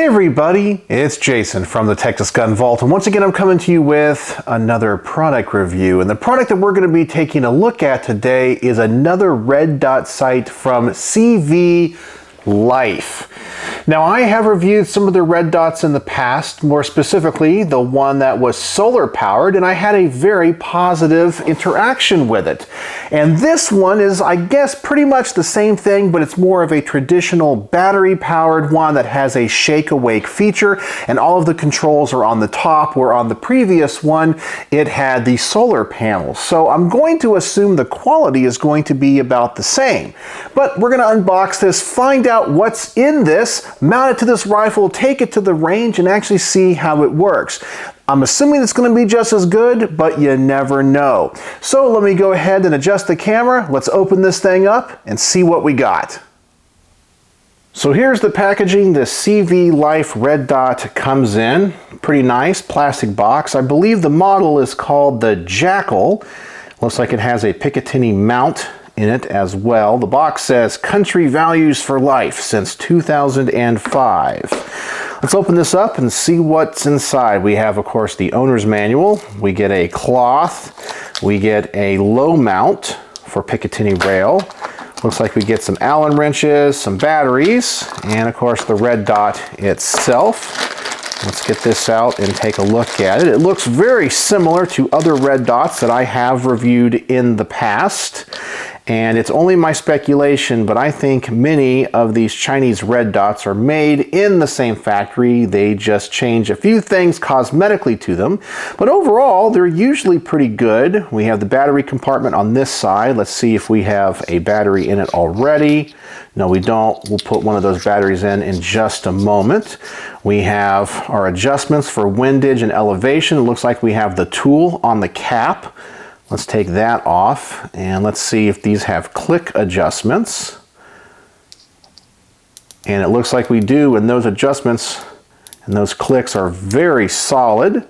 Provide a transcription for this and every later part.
Hey everybody, it's Jason from the Texas Gun Vault, and once again I'm coming to you with another product review. And the product that we're going to be taking a look at today is another red dot sight from CVLife. Now, I have reviewed some of the red dots in the past, more specifically the one that was solar powered, and I had a very positive interaction with it. And this one is, I guess, pretty much the same thing, but it's more of a traditional battery powered one that has a shake awake feature, and all of the controls are on the top, where on the previous one it had the solar panels. So I'm going to assume the quality is going to be about the same. But we're going to unbox this, find out what's in this, mount it to this rifle, take it to the range, and actually see how it works. I'm assuming it's going to be just as good, but you never know. So let me go ahead and adjust the camera. Let's open this thing up and see what we got. So here's the packaging the CVLife Red Dot comes in. Pretty nice plastic box. I believe the model is called the Jackal. Looks like it has a Picatinny mount in it as well. The box says country values for life since 2005. Let's open this up and see what's inside. We have, of course, the owner's manual. We get a cloth. We get a low mount for Picatinny rail. Looks like we get some Allen wrenches, some batteries, and of course the red dot itself. Let's get this out and take a look at it. It looks very similar to other red dots that I have reviewed in the past. And it's only my speculation, but I think many of these Chinese red dots are made in the same factory. They just change a few things cosmetically to them. But overall, they're usually pretty good. We have the battery compartment on this side. Let's see if we have a battery in it already. No, we don't. We'll put one of those batteries in just a moment. We have our adjustments for windage and elevation. It looks like we have the tool on the cap. Let's take that off and let's see if these have click adjustments. And it looks like we do, and those adjustments and those clicks are very solid.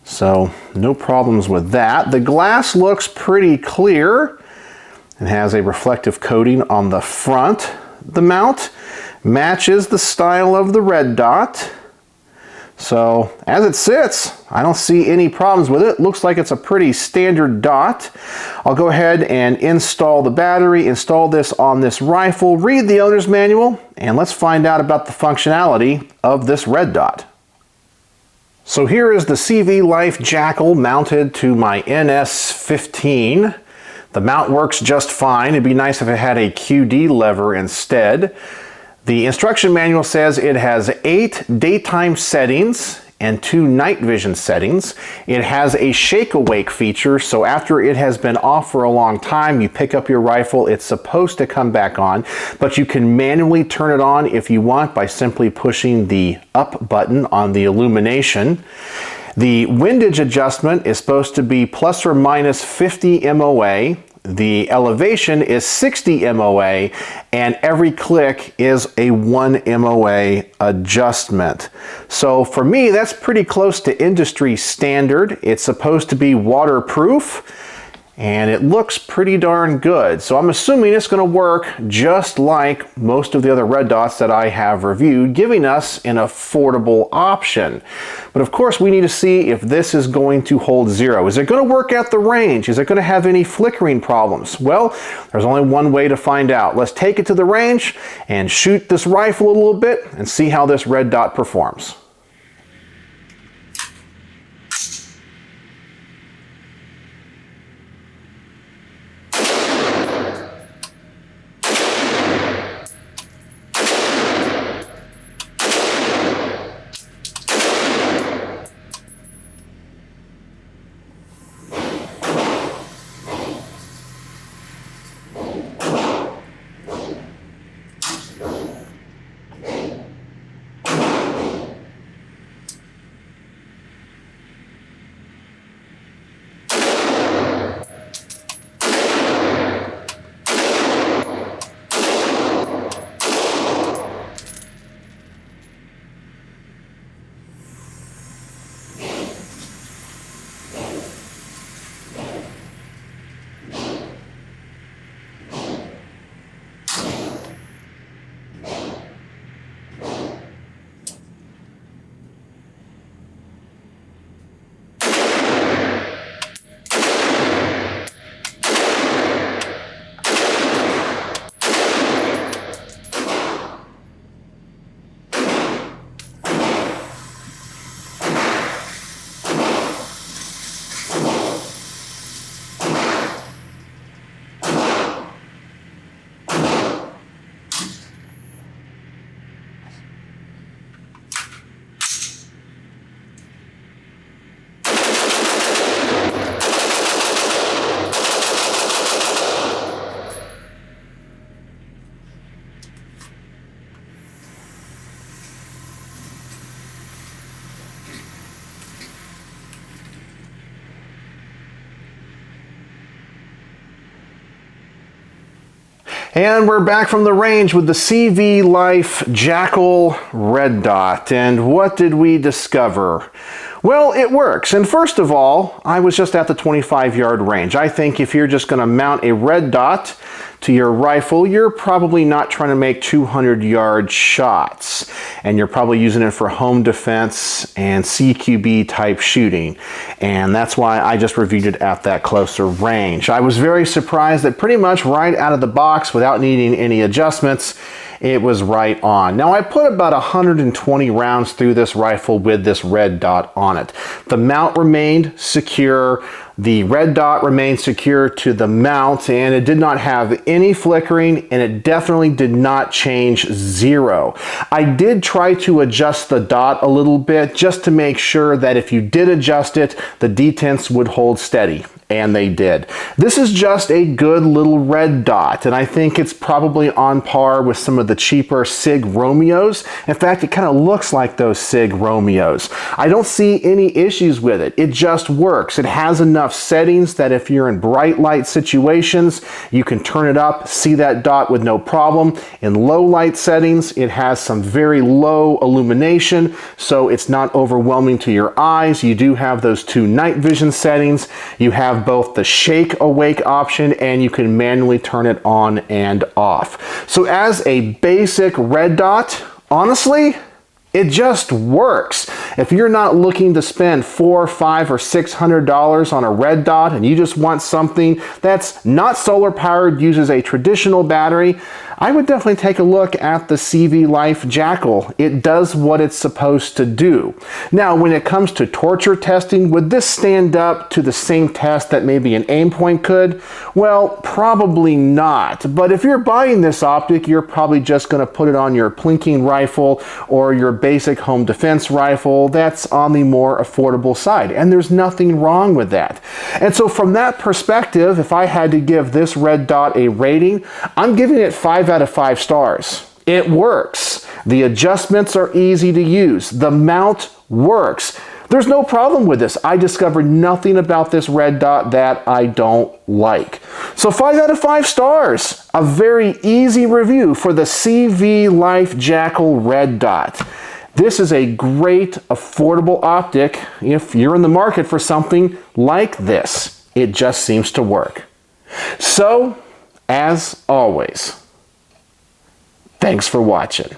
So no problems with that. The glass looks pretty clear. It has a reflective coating on the front. The mount matches the style of the red dot. So as it sits, I don't see any problems with it. Looks like it's a pretty standard dot. I'll go ahead and install the battery, install this on this rifle, read the owner's manual, and let's find out about the functionality of this red dot. So here is the CVLife Jackal mounted to my NS15. The mount works just fine. It'd be nice if it had a QD lever instead. The instruction manual says it has 8 daytime settings and 2 night vision settings. It has a shake awake feature, so after it has been off for a long time, you pick up your rifle, it's supposed to come back on, but you can manually turn it on if you want by simply pushing the up button on the illumination. The windage adjustment is supposed to be plus or minus 50 MOA. The elevation is 60 MOA, and every click is a 1 MOA adjustment. So for me, that's pretty close to industry standard. It's supposed to be waterproof, and it looks pretty darn good. So I'm assuming it's going to work just like most of the other red dots that I have reviewed, giving us an affordable option. But of course, we need to see if this is going to hold zero. Is it going to work at the range? Is it going to have any flickering problems? Well, there's only one way to find out. Let's take it to the range and shoot this rifle a little bit and see how this red dot performs. And we're back from the range with the CVLife Jackal Red Dot. And what did we discover? Well, it works. And first of all, I was just at the 25-yard range. I think if you're just going to mount a red dot to your rifle, you're probably not trying to make 200-yard shots. And you're probably using it for home defense and CQB type shooting. And that's why I just reviewed it at that closer range. I was very surprised that pretty much right out of the box, without needing any adjustments, it was right on. Now, I put about 120 rounds through this rifle with this red dot on it. The mount remained secure. The red dot remained secure to the mount, and it did not have any flickering, and it definitely did not change zero. I did try to adjust the dot a little bit just to make sure that if you did adjust it, the detents would hold steady. And they did. This is just a good little red dot, and I think it's probably on par with some of the cheaper SIG Romeos. In fact, it kind of looks like those SIG Romeos. I don't see any issues with it. It just works. It has enough settings that if you're in bright light situations, you can turn it up, see that dot with no problem. In low light settings, it has some very low illumination, so it's not overwhelming to your eyes. You do have those two night vision settings. You have both the shake awake option, and you can manually turn it on and off. So as a basic red dot, honestly, it just works. If you're not looking to spend $400, $500, or $600 on a red dot and you just want something that's not solar powered, uses a traditional battery, I would definitely take a look at the CVLife Jackal. It does what it's supposed to do. Now, when it comes to torture testing, would this stand up to the same test that maybe an aim point could? Well, probably not. But if you're buying this optic, you're probably just going to put it on your plinking rifle or your basic home defense rifle that's on the more affordable side. And there's nothing wrong with that. And so from that perspective, if I had to give this red dot a rating, I'm giving it 5 out of 5 stars. It works. The adjustments are easy to use. The mount works. There's no problem with this. I discovered nothing about this red dot that I don't like. So 5 out of 5 stars. A very easy review for the CVLife Jackal Red Dot. This is a great, affordable optic if you're in the market for something like this. It just seems to work. So, as always, thanks for watching.